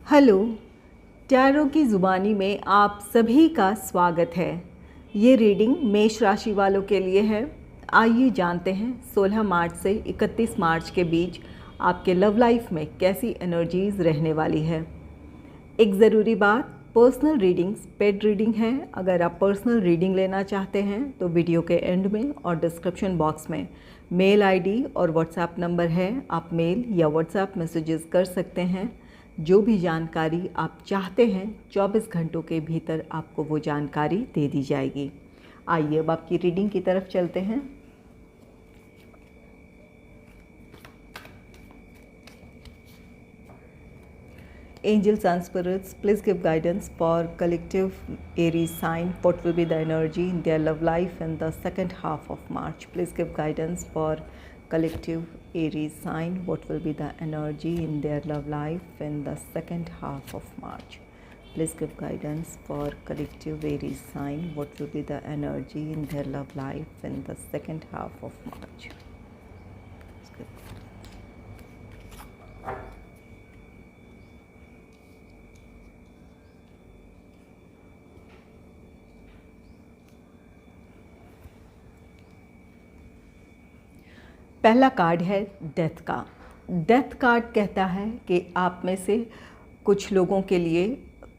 Hello, tarot की ज़ुबानी में आप सभी का स्वागत है। ये रीडिंग मेष राशि वालों के लिए है। आइए जानते हैं 16 मार्च से 31 मार्च के बीच आपके लव लाइफ में कैसी एनर्जीज़ रहने वाली है। एक ज़रूरी बात, पर्सनल रीडिंग्स पेड रीडिंग है। अगर आप पर्सनल रीडिंग लेना चाहते हैं तो वीडियो के एंड में और डिस्क्रिप्शन बॉक्स में मेल आईडी और व्हाट्सएप नंबर है। आप मेल या व्हाट्सएप मैसेजेस कर सकते हैं। जो भी जानकारी आप चाहते हैं 24 घंटों के भीतर आपको वो जानकारी दे दी जाएगी। आइए अब आपकी रीडिंग की तरफ चलते हैं। Angels and spirits, please give guidance for collective Aries sign. What will be the energy in their love life in the second half of March? Please give guidance for collective Aries sign. What will be the energy in their love life in the second half of March? Please give guidance for collective Aries sign. What will be the energy in their love life in the second half of March? पहला card है death का। Death card कहता है कि आप में से कुछ लोगों के लिए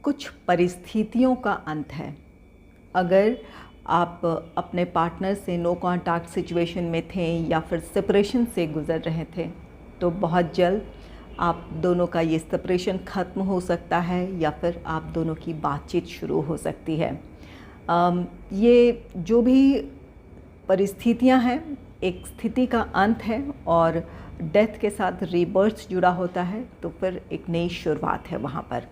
कुछ परिस्थितियों का अंत है। अगर आप अपने पार्टनर से नो कॉन्टैक्ट सिचुएशन में थे या फिर सेपरेशन से गुज़र रहे थे तो बहुत जल्द आप दोनों का ये सेपरेशन ख़त्म हो सकता है या फिर आप दोनों की बातचीत शुरू हो सकती है। ये जो भी परिस्थितियां हैं एक स्थिति का अंत है और डेथ के साथ रीबर्थ जुड़ा होता है तो फिर एक नई शुरुआत है वहाँ पर।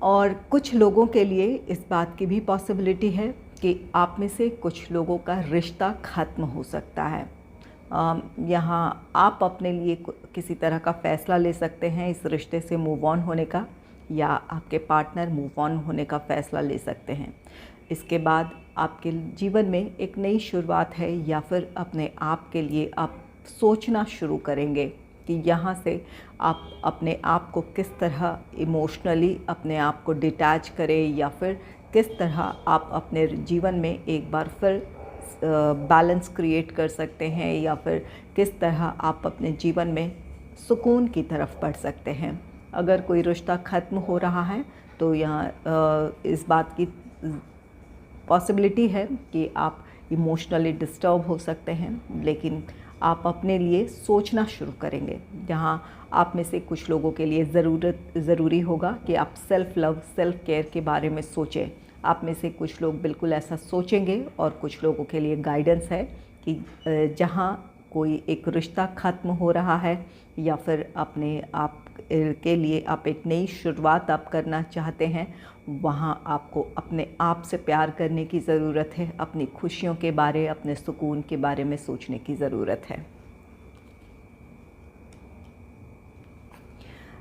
और कुछ लोगों के लिए इस बात की भी पॉसिबिलिटी है कि आप में से कुछ लोगों का रिश्ता ख़त्म हो सकता है। यहाँ आप अपने लिए किसी तरह का फ़ैसला ले सकते हैं इस रिश्ते से मूव ऑन होने का, या आपके पार्टनर मूव ऑन होने का फ़ैसला ले सकते हैं। इसके बाद आपके जीवन में एक नई शुरुआत है या फिर अपने आप के लिए आप सोचना शुरू करेंगे कि यहाँ से आप अपने आप को किस तरह इमोशनली अपने आप को डिटैच करें या फिर किस तरह आप अपने जीवन में एक बार फिर बैलेंस क्रिएट कर सकते हैं या फिर किस तरह आप अपने जीवन में सुकून की तरफ बढ़ सकते हैं। अगर कोई रिश्ता ख़त्म हो रहा है तो यहाँ इस बात की पॉसिबिलिटी है कि आप इमोशनली डिस्टर्ब हो सकते हैं, लेकिन आप अपने लिए सोचना शुरू करेंगे। जहाँ आप में से कुछ लोगों के लिए ज़रूरी होगा कि आप सेल्फ़ लव सेल्फ़ केयर के बारे में सोचें। आप में से कुछ लोग बिल्कुल ऐसा सोचेंगे और कुछ लोगों के लिए गाइडेंस है कि जहाँ कोई एक रिश्ता ख़त्म हो रहा है या फिर अपने आप के लिए आप एक नई शुरुआत आप करना चाहते हैं, वहाँ आपको अपने आप से प्यार करने की ज़रूरत है। अपनी खुशियों के बारे, अपने सुकून के बारे में सोचने की ज़रूरत है।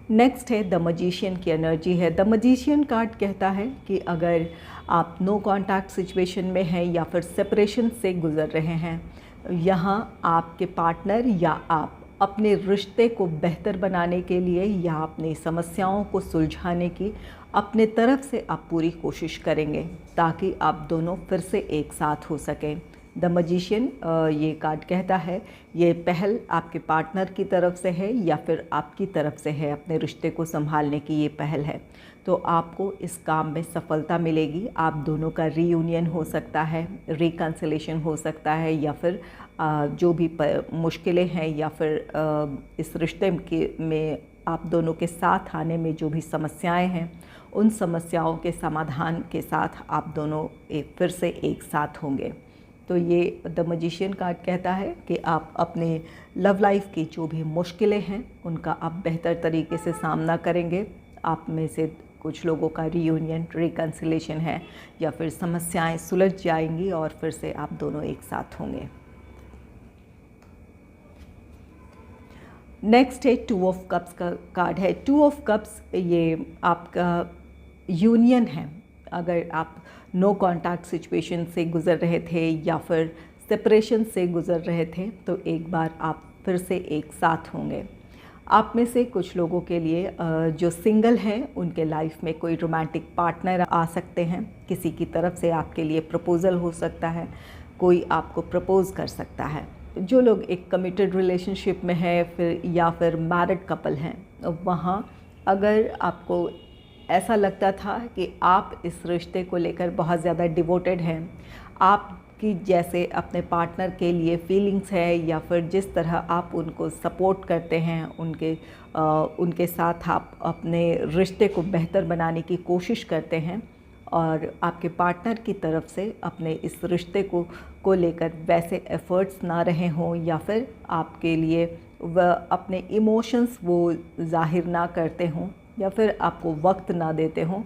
नेक्स्ट है द मजिशियन की एनर्जी है। द मजिशियन कार्ड कहता है कि अगर आप नो कॉन्टैक्ट सिचुएशन में हैं या फिर सेपरेशन से गुज़र रहे हैं, यहाँ आपके पार्टनर या आप अपने रिश्ते को बेहतर बनाने के लिए या अपनी समस्याओं को सुलझाने की अपने तरफ से आप पूरी कोशिश करेंगे ताकि आप दोनों फिर से एक साथ हो सकें। द मजिशियन ये कार्ड कहता है ये पहल आपके पार्टनर की तरफ से है या फिर आपकी तरफ से है। अपने रिश्ते को संभालने की ये पहल है तो आपको इस काम में सफलता मिलेगी। आप दोनों का रीयूनियन हो सकता है, रिकन्सिलेशन हो सकता है या फिर जो भी मुश्किलें हैं या फिर इस रिश्ते में आप दोनों के साथ आने में जो भी समस्याएं हैं उन समस्याओं के समाधान के साथ आप दोनों फिर से एक साथ होंगे। तो ये द मजिशियन कार्ड कहता है कि आप अपने लव लाइफ की जो भी मुश्किलें हैं उनका आप बेहतर तरीके से सामना करेंगे। आप में से कुछ लोगों का रीयूनियन रिकन्सिलेशन है या फिर समस्याएं सुलझ जाएंगी और फिर से आप दोनों एक साथ होंगे। नेक्स्ट है टू ऑफ कप्स का कार्ड है। टू ऑफ कप्स ये आपका यूनियन है। अगर आप नो कॉन्टैक्ट सिचुएशन से गुज़र रहे थे या फिर सेपरेशन से गुज़र रहे थे तो एक बार आप फिर से एक साथ होंगे। आप में से कुछ लोगों के लिए जो सिंगल हैं उनके लाइफ में कोई रोमांटिक पार्टनर आ सकते हैं। किसी की तरफ से आपके लिए प्रपोज़ल हो सकता है, कोई आपको प्रपोज़ कर सकता है। जो लोग एक कमिटेड रिलेशनशिप में है या फिर मैरिड कपल हैं, वहाँ अगर आपको ऐसा लगता था कि आप इस रिश्ते को लेकर बहुत ज़्यादा डिवोटेड हैं, आपकी जैसे अपने पार्टनर के लिए फीलिंग्स है या फिर जिस तरह आप उनको सपोर्ट करते हैं, उनके साथ आप अपने रिश्ते को बेहतर बनाने की कोशिश करते हैं और आपके पार्टनर की तरफ से अपने इस रिश्ते को लेकर वैसे एफ़र्ट्स ना रहे हों या फिर आपके लिए वह अपने इमोशंस वो ज़ाहिर ना करते हों या फिर आपको वक्त ना देते हों।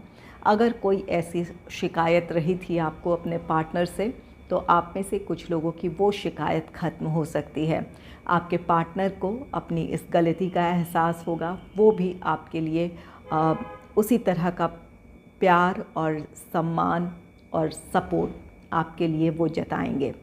अगर कोई ऐसी शिकायत रही थी आपको अपने पार्टनर से, तो आप में से कुछ लोगों की वो शिकायत ख़त्म हो सकती है। आपके पार्टनर को अपनी इस गलती का एहसास होगा, वो भी आपके लिए उसी तरह का प्यार और सम्मान और सपोर्ट आपके लिए वो जताएंगे।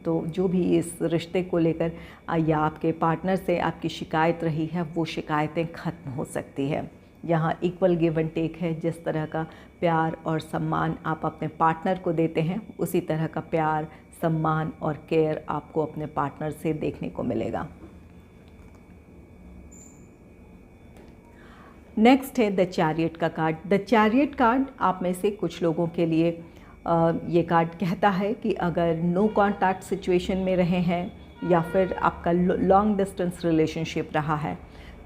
तो जो भी इस रिश्ते को लेकर या आपके पार्टनर से आपकी शिकायत रही है, वो शिकायतें ख़त्म हो सकती है। यहाँ इक्वल गिव एंड टेक है। जिस तरह का प्यार और सम्मान आप अपने पार्टनर को देते हैं, उसी तरह का प्यार, सम्मान और केयर आपको अपने पार्टनर से देखने को मिलेगा। नेक्स्ट है द चैरियट का कार्ड। द चैरियट कार्ड आप में से कुछ लोगों के लिए ये कार्ड कहता है कि अगर नो कॉन्टैक्ट सिचुएशन में रहे हैं या फिर आपका लॉन्ग डिस्टेंस रिलेशनशिप रहा है,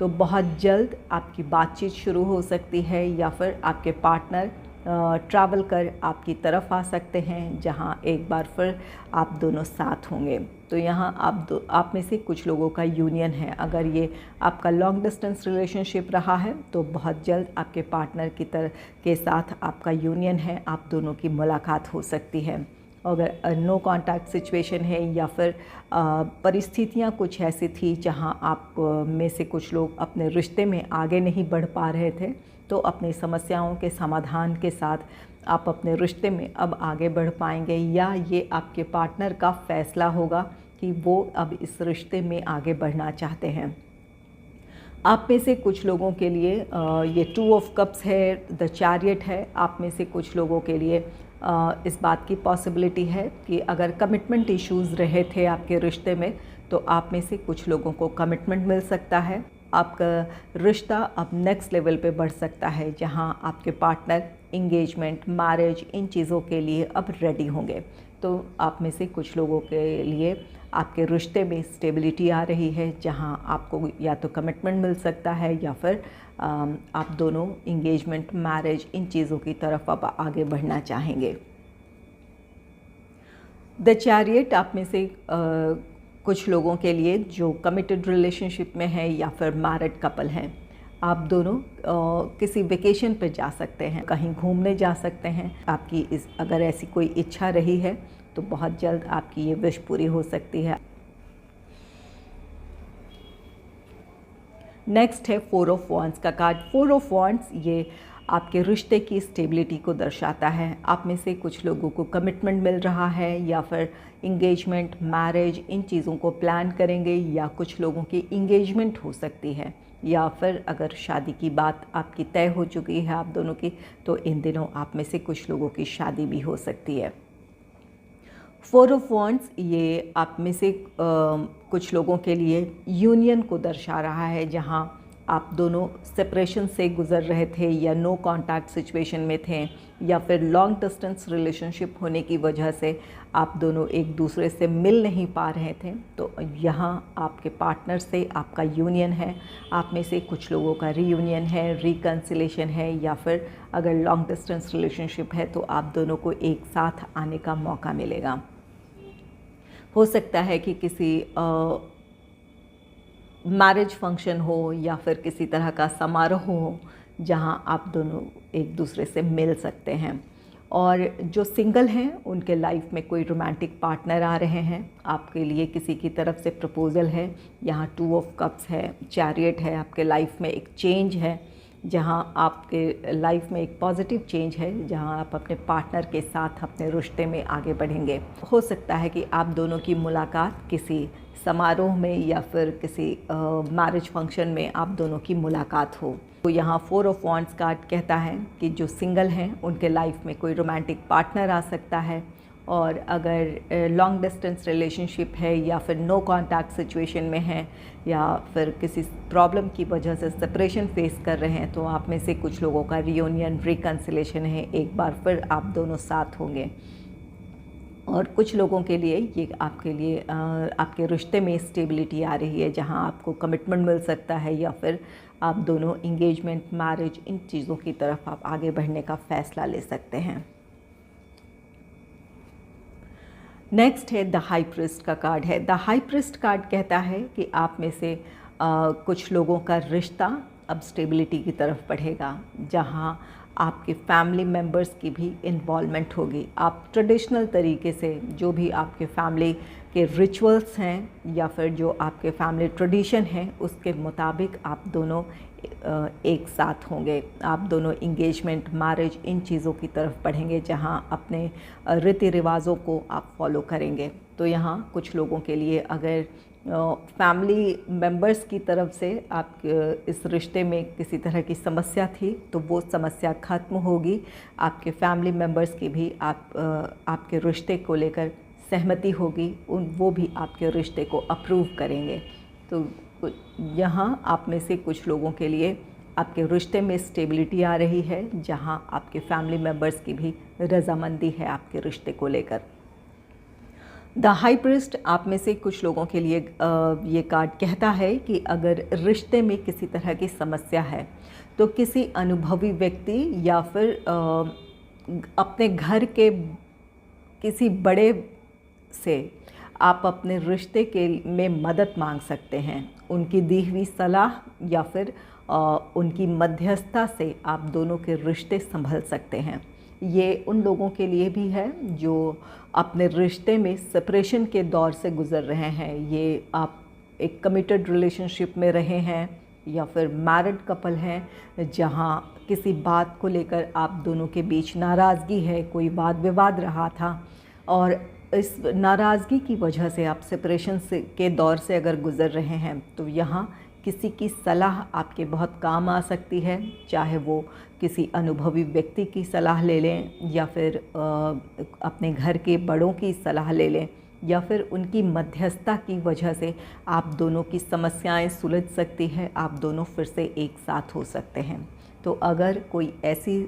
तो बहुत जल्द आपकी बातचीत शुरू हो सकती है या फिर आपके पार्टनर ट्रैवल कर आपकी तरफ आ सकते हैं, जहां एक बार फिर आप दोनों साथ होंगे। तो यहाँ आप में से कुछ लोगों का यूनियन है। अगर ये आपका लॉन्ग डिस्टेंस रिलेशनशिप रहा है, तो बहुत जल्द आपके पार्टनर के साथ आपका यूनियन है, आप दोनों की मुलाकात हो सकती है। अगर नो कॉन्टैक्ट सिचुएशन है या फिर परिस्थितियाँ कुछ ऐसी थी जहाँ आप में से कुछ लोग अपने रिश्ते में आगे नहीं बढ़ पा रहे थे, तो अपनी समस्याओं के समाधान के साथ आप अपने रिश्ते में अब आगे बढ़ पाएंगे, या ये आपके पार्टनर का फ़ैसला होगा कि वो अब इस रिश्ते में आगे बढ़ना चाहते हैं। आप में से कुछ लोगों के लिए ये 2 ऑफ कप्स है, द चैरियट है। आप में से कुछ लोगों के लिए इस बात की पॉसिबिलिटी है कि अगर कमिटमेंट इश्यूज़ रहे थे आपके रिश्ते में, तो आप में से कुछ लोगों को कमिटमेंट मिल सकता है। आपका रिश्ता अब नेक्स्ट लेवल पे बढ़ सकता है, जहां आपके पार्टनर एंगेजमेंट, मैरिज, इन चीज़ों के लिए अब रेडी होंगे। तो आप में से कुछ लोगों के लिए आपके रिश्ते में स्टेबिलिटी आ रही है, जहां आपको या तो कमिटमेंट मिल सकता है या फिर आप दोनों एंगेजमेंट, मैरिज, इन चीज़ों की तरफ अब आगे बढ़ना चाहेंगे। द चैरियट आप में से कुछ लोगों के लिए जो कमिटेड रिलेशनशिप में है या फिर मैरिड कपल हैं, आप दोनों किसी वेकेशन पे जा सकते हैं, कहीं घूमने जा सकते हैं। आपकी अगर ऐसी कोई इच्छा रही है, तो बहुत जल्द आपकी ये विश पूरी हो सकती है। नेक्स्ट है 4 ऑफ वॉन्ड्स का कार्ड। 4 ऑफ वॉन्ड्स ये आपके रिश्ते की स्टेबिलिटी को दर्शाता है। आप में से कुछ लोगों को कमिटमेंट मिल रहा है या फिर इंगेजमेंट, मैरिज, इन चीज़ों को प्लान करेंगे, या कुछ लोगों की इंगेजमेंट हो सकती है, या फिर अगर शादी की बात आपकी तय हो चुकी है आप दोनों की, तो इन दिनों आप में से कुछ लोगों की शादी भी हो सकती है। 4 ऑफ वॉन्ड्स ये आप में से कुछ लोगों के लिए यूनियन को दर्शा रहा है, जहां आप दोनों सेपरेशन से गुज़र रहे थे या नो कॉन्टैक्ट सिचुएशन में थे, या फिर लॉन्ग डिस्टेंस रिलेशनशिप होने की वजह से आप दोनों एक दूसरे से मिल नहीं पा रहे थे। तो यहाँ आपके पार्टनर से आपका यूनियन है। आप में से कुछ लोगों का रीयूनियन है, रिकन्सिलेशन है, या फिर अगर लॉन्ग डिस्टेंस रिलेशनशिप है तो आप दोनों को एक साथ आने का मौका मिलेगा। हो सकता है कि किसी मैरिज फंक्शन हो या फिर किसी तरह का समारोह हो, जहां आप दोनों एक दूसरे से मिल सकते हैं। और जो सिंगल हैं उनके लाइफ में कोई रोमांटिक पार्टनर आ रहे हैं, आपके लिए किसी की तरफ से प्रपोज़ल है। यहाँ 2 ऑफ कप्स है, चैरियट है, आपके लाइफ में एक चेंज है, जहां आपके लाइफ में एक पॉजिटिव चेंज है, जहां आप अपने पार्टनर के साथ अपने रिश्ते में आगे बढ़ेंगे। हो सकता है कि आप दोनों की मुलाकात किसी समारोह में या फिर किसी मैरिज फंक्शन में आप दोनों की मुलाकात हो। तो यहाँ 4 ऑफ वांड्स कार्ड कहता है कि जो सिंगल हैं उनके लाइफ में कोई रोमांटिक पार्टनर आ सकता है, और अगर लॉन्ग डिस्टेंस रिलेशनशिप है या फिर नो कांटेक्ट सिचुएशन में है या फिर किसी प्रॉब्लम की वजह से सेपरेशन फेस कर रहे हैं, तो आप में से कुछ लोगों का रियूनियन रिकन्सिलेशन है, एक बार फिर आप दोनों साथ होंगे। और कुछ लोगों के लिए ये आपके लिए आपके रिश्ते में स्टेबिलिटी आ रही है, जहां आपको कमिटमेंट मिल सकता है या फिर आप दोनों इंगेजमेंट, मैरिज, इन चीज़ों की तरफ आप आगे बढ़ने का फ़ैसला ले सकते हैं। नेक्स्ट है द हाई प्रीस्ट का कार्ड है। द हाई प्रीस्ट कार्ड कहता है कि आप में से कुछ लोगों का रिश्ता अब स्टेबिलिटी की तरफ बढ़ेगा, जहां आपके फैमिली मेम्बर्स की भी इन्वॉल्वमेंट होगी। आप ट्रेडिशनल तरीके से जो भी आपके फैमिली के रिचुअल्स हैं या फिर जो आपके फैमिली ट्रेडिशन हैं, उसके मुताबिक आप दोनों एक साथ होंगे। आप दोनों इंगेजमेंट, मैरिज, इन चीज़ों की तरफ बढ़ेंगे, जहां अपने रीति रिवाज़ों को आप फॉलो करेंगे। तो यहाँ कुछ लोगों के लिए अगर फैमिली मेंबर्स की तरफ से आप इस रिश्ते में किसी तरह की समस्या थी, तो वो समस्या ख़त्म होगी। आपके फैमिली मेंबर्स की भी आपके रिश्ते को लेकर सहमति होगी, वो भी आपके रिश्ते को अप्रूव करेंगे। तो यहाँ आप में से कुछ लोगों के लिए आपके रिश्ते में स्टेबिलिटी आ रही है, जहाँ आपके फैमिली मेंबर्स की भी रजामंदी है आपके रिश्ते को लेकर। द हाई प्रीस्ट आप में से कुछ लोगों के लिए ये कार्ड कहता है कि अगर रिश्ते में किसी तरह की समस्या है, तो किसी अनुभवी व्यक्ति या फिर अपने घर के किसी बड़े से आप अपने रिश्ते के में मदद मांग सकते हैं। उनकी दी हुई सलाह या फिर उनकी मध्यस्थता से आप दोनों के रिश्ते संभल सकते हैं। ये उन लोगों के लिए भी है जो अपने रिश्ते में सेपरेशन के दौर से गुज़र रहे हैं। ये आप एक कमिटेड रिलेशनशिप में रहे हैं या फिर मैरिड कपल हैं, जहाँ किसी बात को लेकर आप दोनों के बीच नाराज़गी है, कोई वाद विवाद रहा था, और इस नाराज़गी की वजह से आप सेपरेशन के दौर से अगर गुज़र रहे हैं, तो यहाँ किसी की सलाह आपके बहुत काम आ सकती है। चाहे वो किसी अनुभवी व्यक्ति की सलाह ले लें या फिर अपने घर के बड़ों की सलाह ले लें, या फिर उनकी मध्यस्थता की वजह से आप दोनों की समस्याएं सुलझ सकती है, आप दोनों फिर से एक साथ हो सकते हैं। तो अगर कोई ऐसी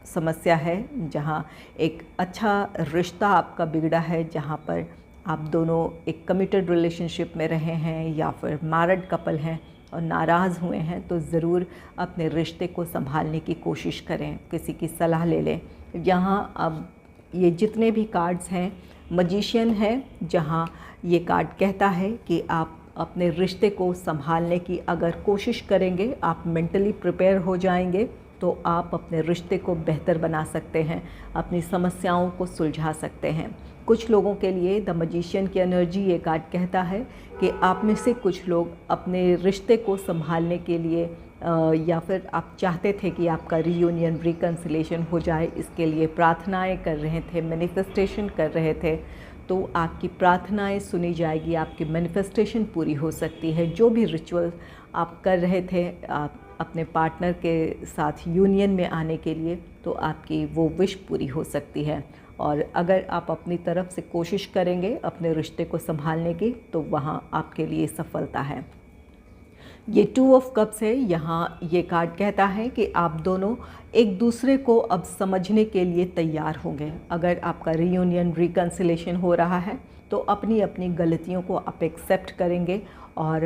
समस्या है जहाँ एक अच्छा रिश्ता आपका बिगड़ा है, जहाँ पर आप दोनों एक कमिटेड रिलेशनशिप में रहे हैं या फिर मैरिड कपल हैं और नाराज़ हुए हैं, तो ज़रूर अपने रिश्ते को संभालने की कोशिश करें, किसी की सलाह ले लें। यहाँ अब ये जितने भी कार्ड्स हैं, मैजिशियन है, जहाँ ये कार्ड कहता है कि आप अपने रिश्ते को संभालने की अगर कोशिश करेंगे, आप मेंटली प्रिपेयर हो जाएंगे, तो आप अपने रिश्ते को बेहतर बना सकते हैं, अपनी समस्याओं को सुलझा सकते हैं। कुछ लोगों के लिए द मैजिशियन की एनर्जी ये कार्ड कहता है कि आप में से कुछ लोग अपने रिश्ते को संभालने के लिए या फिर आप चाहते थे कि आपका रीयूनियन, रिकन्सिलेशन हो जाए, इसके लिए प्रार्थनाएं कर रहे थे, मैनिफेस्टेशन कर रहे थे, तो आपकी प्रार्थनाएं सुनी जाएगी, आपकी मैनिफेस्टेशन पूरी हो सकती है। जो भी रिचुअल आप कर रहे थे आप अपने पार्टनर के साथ यूनियन में आने के लिए, तो आपकी वो विश पूरी हो सकती है। और अगर आप अपनी तरफ से कोशिश करेंगे अपने रिश्ते को संभालने की, तो वहाँ आपके लिए सफलता है। ये 2 ऑफ कप्स है। यहाँ ये कार्ड कहता है कि आप दोनों एक दूसरे को अब समझने के लिए तैयार होंगे। अगर आपका रीयूनियन, रिकन्सिलेशन हो रहा है, तो अपनी अपनी गलतियों को आप एक्सेप्ट करेंगे और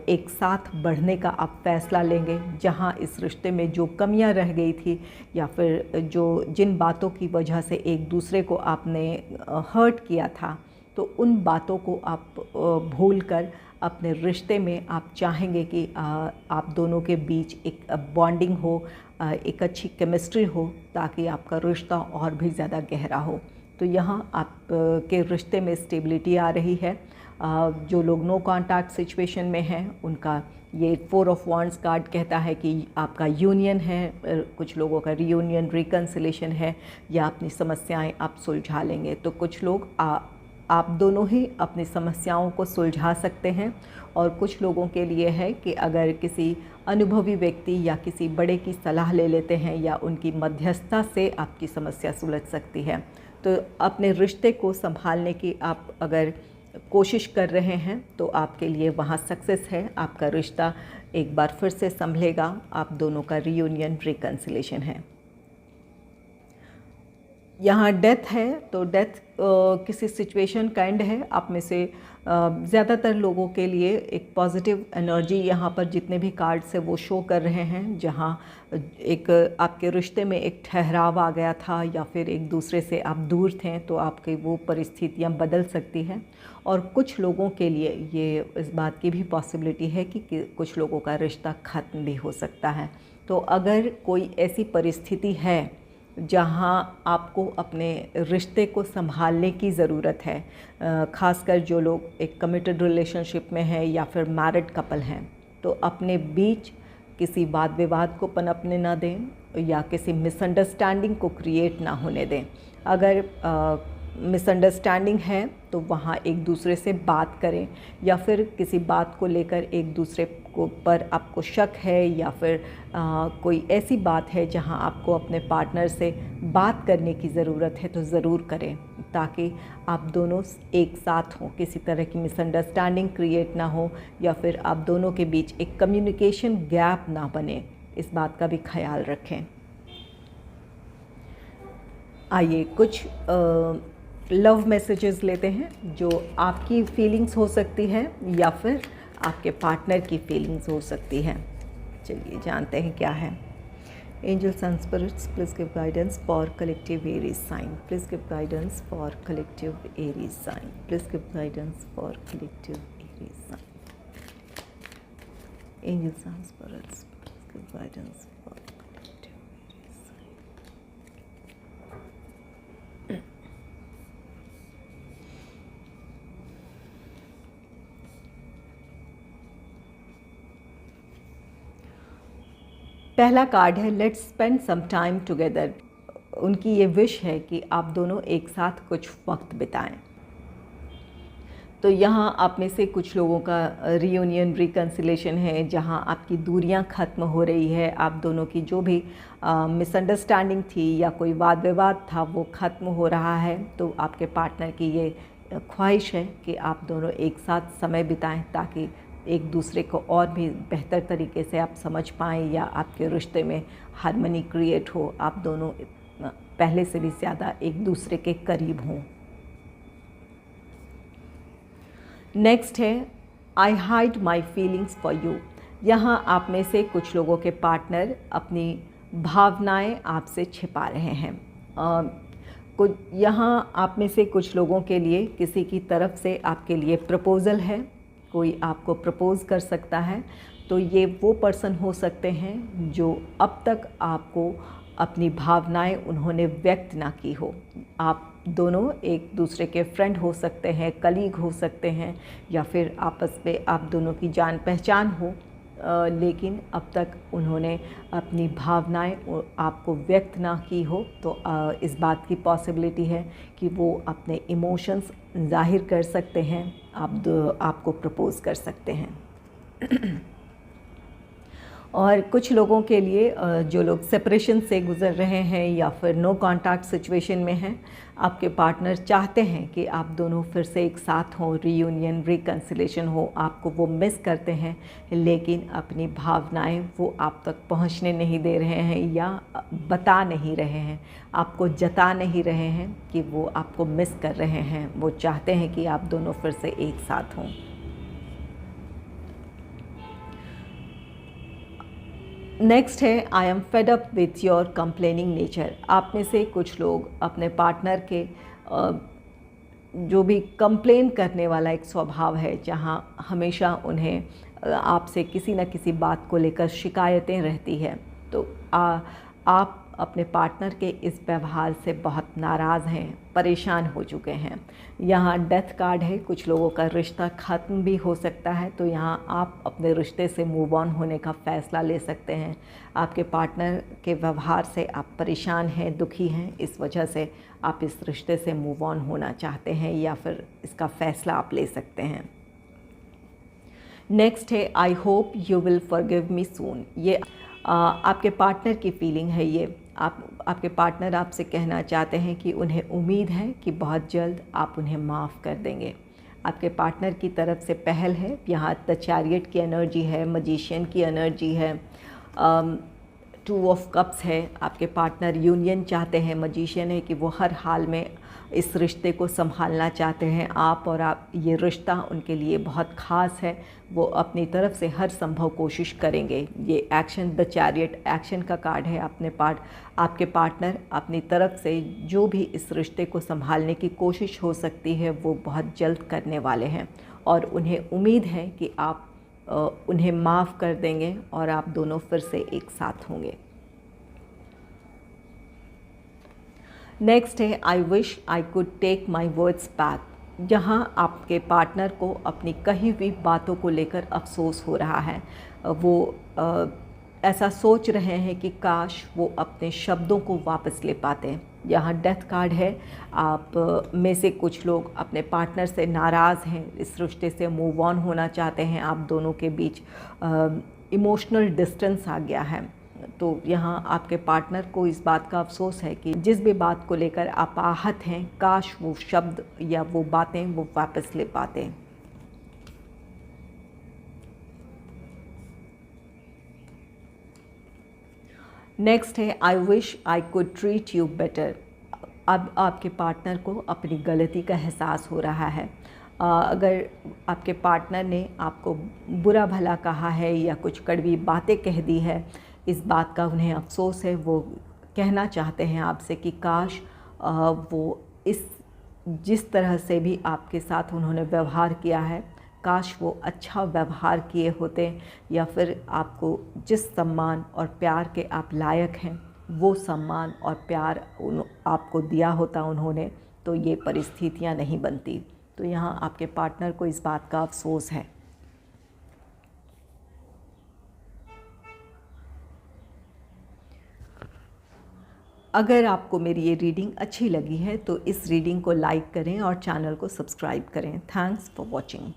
एक साथ बढ़ने का आप फ़ैसला लेंगे। जहाँ इस रिश्ते में जो कमियां रह गई थी या फिर जिन बातों की वजह से एक दूसरे को आपने हर्ट किया था, तो उन बातों को आप भूल कर अपने रिश्ते में आप चाहेंगे कि आप दोनों के बीच एक बॉन्डिंग हो, एक अच्छी केमिस्ट्री हो, ताकि आपका रिश्ता और भी ज़्यादा गहरा हो। तो यहाँ आप के रिश्ते में स्टेबिलिटी आ रही है। जो लोग नो कांटेक्ट सिचुएशन में हैं, उनका ये 4 ऑफ वांड्स कार्ड कहता है कि आपका यूनियन है, कुछ लोगों का रीयूनियन रिकन्सिलेशन है, या अपनी समस्याएं आप सुलझा लेंगे। तो कुछ लोग आप दोनों ही अपनी समस्याओं को सुलझा सकते हैं, और कुछ लोगों के लिए है कि अगर किसी अनुभवी व्यक्ति या किसी बड़े की सलाह ले लेते हैं या उनकी मध्यस्थता से आपकी समस्या सुलझ सकती है। तो अपने रिश्ते को संभालने की आप अगर कोशिश कर रहे हैं तो आपके लिए वहाँ सक्सेस है, आपका रिश्ता एक बार फिर से संभलेगा, आप दोनों का रीयूनियन रिकन्सिलेशन है। यहाँ डेथ है, तो डेथ किसी सिचुएशन का एंड है। आप में से ज़्यादातर लोगों के लिए एक पॉजिटिव एनर्जी यहाँ पर जितने भी कार्ड्स हैं वो शो कर रहे हैं, जहाँ एक आपके रिश्ते में एक ठहराव आ गया था या फिर एक दूसरे से आप दूर थे, तो आपकी वो परिस्थितियाँ बदल सकती हैं। और कुछ लोगों के लिए ये इस बात की भी पॉसिबिलिटी है कि कुछ लोगों का रिश्ता ख़त्म भी हो सकता है। तो अगर कोई ऐसी परिस्थिति है जहाँ आपको अपने रिश्ते को संभालने की ज़रूरत है, ख़ासकर जो लोग एक कमिटेड रिलेशनशिप में हैं या फिर मैरिड कपल हैं, तो अपने बीच किसी वाद विवाद को पनपने ना दें या किसी मिसअंडरस्टैंडिंग को क्रिएट ना होने दें। अगर मिसअंडरस्टैंडिंग है तो वहाँ एक दूसरे से बात करें, या फिर किसी बात को लेकर एक दूसरे को पर आपको शक है या फिर कोई ऐसी बात है जहाँ आपको अपने पार्टनर से बात करने की ज़रूरत है, तो ज़रूर करें, ताकि आप दोनों एक साथ हों, किसी तरह की मिसअंडरस्टैंडिंग क्रिएट ना हो या फिर आप दोनों के बीच एक कम्युनिकेशन गैप ना बने, इस बात का भी ख्याल रखें। आइए कुछ लव मैसेजेस लेते हैं जो आपकी फीलिंग्स हो सकती है या फिर आपके पार्टनर की फीलिंग्स हो सकती है। चलिए जानते हैं क्या है। Angels and spirits, please give guidance for collective Aries sign. Please give guidance for collective Aries sign. Please give guidance for collective Aries sign. Angels and spirits, please give guidance for collective Aries sign. पहला card है let's spend some time together. उनकी ये wish है कि आप दोनों एक साथ कुछ वक्त बिताएं। तो यहाँ आप में से कुछ लोगों का रीयूनियन रिकन्सिलेशन है, जहाँ आपकी दूरियाँ ख़त्म हो रही है, आप दोनों की जो भी मिसअंडरस्टैंडिंग थी या कोई वाद विवाद था वो ख़त्म हो रहा है। तो आपके पार्टनर की ये ख्वाहिश है कि आप दोनों एक साथ समय बिताएं, ताकि एक दूसरे को और भी बेहतर तरीके से आप समझ पाएँ या आपके रिश्ते में हार्मनी क्रिएट हो, आप दोनों पहले से भी ज़्यादा एक दूसरे के करीब हों। नेक्स्ट है आई hide my feelings for you. यहाँ आप में से कुछ लोगों के पार्टनर अपनी भावनाएं आपसे छिपा रहे हैं। कुछ यहाँ आप में से कुछ लोगों के लिए किसी की तरफ से आपके लिए प्रपोज़ल है, कोई आपको प्रपोज़ कर सकता है। तो ये वो पर्सन हो सकते हैं जो अब तक आपको अपनी भावनाएं उन्होंने व्यक्त ना की हो। आप दोनों एक दूसरे के फ्रेंड हो सकते हैं, कलीग हो सकते हैं, या फिर आपस में आप दोनों की जान पहचान हो, लेकिन अब तक उन्होंने अपनी भावनाएं आपको व्यक्त ना की हो। तो इस बात की पॉसिबिलिटी है कि वो अपने इमोशंस ज़ाहिर कर सकते हैं, आपको प्रपोज़ कर सकते हैं। और कुछ लोगों के लिए जो लोग सेपरेशन से गुज़र रहे हैं या फिर नो कॉन्टैक्ट सिचुएशन में हैं, आपके पार्टनर चाहते हैं कि आप दोनों फिर से एक साथ हों, रीयूनियन रिकन्सिलेशन हो, आपको वो मिस करते हैं, लेकिन अपनी भावनाएं वो आप तक पहुंचने नहीं दे रहे हैं या बता नहीं रहे हैं, आपको जता नहीं रहे हैं कि वो आपको मिस कर रहे हैं। वो चाहते हैं कि आप दोनों फिर से एक साथ हों। नेक्स्ट है I am fed up with your complaining nature. आप में से कुछ लोग अपने पार्टनर के जो भी कंप्लेन करने वाला एक स्वभाव है, जहां हमेशा उन्हें आपसे किसी न किसी बात को लेकर शिकायतें रहती है, तो आप अपने पार्टनर के इस व्यवहार से बहुत नाराज़ हैं, परेशान हो चुके हैं। यहाँ डेथ कार्ड है, कुछ लोगों का रिश्ता ख़त्म भी हो सकता है, तो यहाँ आप अपने रिश्ते से मूव ऑन होने का फ़ैसला ले सकते हैं। आपके पार्टनर के व्यवहार से आप परेशान हैं, दुखी हैं, इस वजह से आप इस रिश्ते से मूव ऑन होना चाहते हैं या फिर इसका फ़ैसला आप ले सकते हैं। नेक्स्ट है I hope you will forgive me soon. ये आपके पार्टनर की फीलिंग है। ये आपके पार्टनर आपसे कहना चाहते हैं कि उन्हें उम्मीद है कि बहुत जल्द आप उन्हें माफ़ कर देंगे। आपके पार्टनर की तरफ से पहल है। यहाँ द चैरियट की एनर्जी है, मजिशियन की एनर्जी है, 2 ऑफ कप्स है। आपके पार्टनर यूनियन चाहते हैं, मजिशियन है कि वो हर हाल में इस रिश्ते को संभालना चाहते हैं। आप ये रिश्ता उनके लिए बहुत ख़ास है, वो अपनी तरफ से हर संभव कोशिश करेंगे। ये एक्शन, द चैरियट एक्शन का कार्ड है। आपके पार्टनर अपनी तरफ से जो भी इस रिश्ते को संभालने की कोशिश हो सकती है वो बहुत जल्द करने वाले हैं और उन्हें उम्मीद है कि आप उन्हें माफ़ कर देंगे और आप दोनों फिर से एक साथ होंगे। नेक्स्ट है I wish I could take my words back. जहाँ आपके पार्टनर को अपनी कही हुई बातों को लेकर अफसोस हो रहा है। वो ऐसा सोच रहे हैं कि काश वो अपने शब्दों को वापस ले पाते। यहाँ डेथ कार्ड है। आप में से कुछ लोग अपने पार्टनर से नाराज़ हैं, इस रिश्ते से मूव ऑन होना चाहते हैं। आप दोनों के बीच इमोशनल डिस्टेंस आ गया है। तो यहाँ आपके पार्टनर को इस बात का अफसोस है कि जिस भी बात को लेकर आप आहत हैं, काश वो शब्द या वो बातें वो वापस ले पाते। नेक्स्ट है I wish I could treat you better. अब आपके पार्टनर को अपनी गलती का एहसास हो रहा है। अगर आपके पार्टनर ने आपको बुरा भला कहा है या कुछ कड़वी बातें कह दी है, इस बात का उन्हें अफसोस है। वो कहना चाहते हैं आपसे कि काश वो जिस तरह से भी आपके साथ उन्होंने व्यवहार किया है, काश वो अच्छा व्यवहार किए होते या फिर आपको जिस सम्मान और प्यार के आप लायक हैं वो सम्मान और प्यार आपको दिया होता उन्होंने, तो ये परिस्थितियाँ नहीं बनती। तो यहाँ आपके पार्टनर को इस बात का अफसोस है। अगर आपको मेरी ये रीडिंग अच्छी लगी है तो इस रीडिंग को लाइक करें और चैनल को सब्सक्राइब करें। Thanks for watching.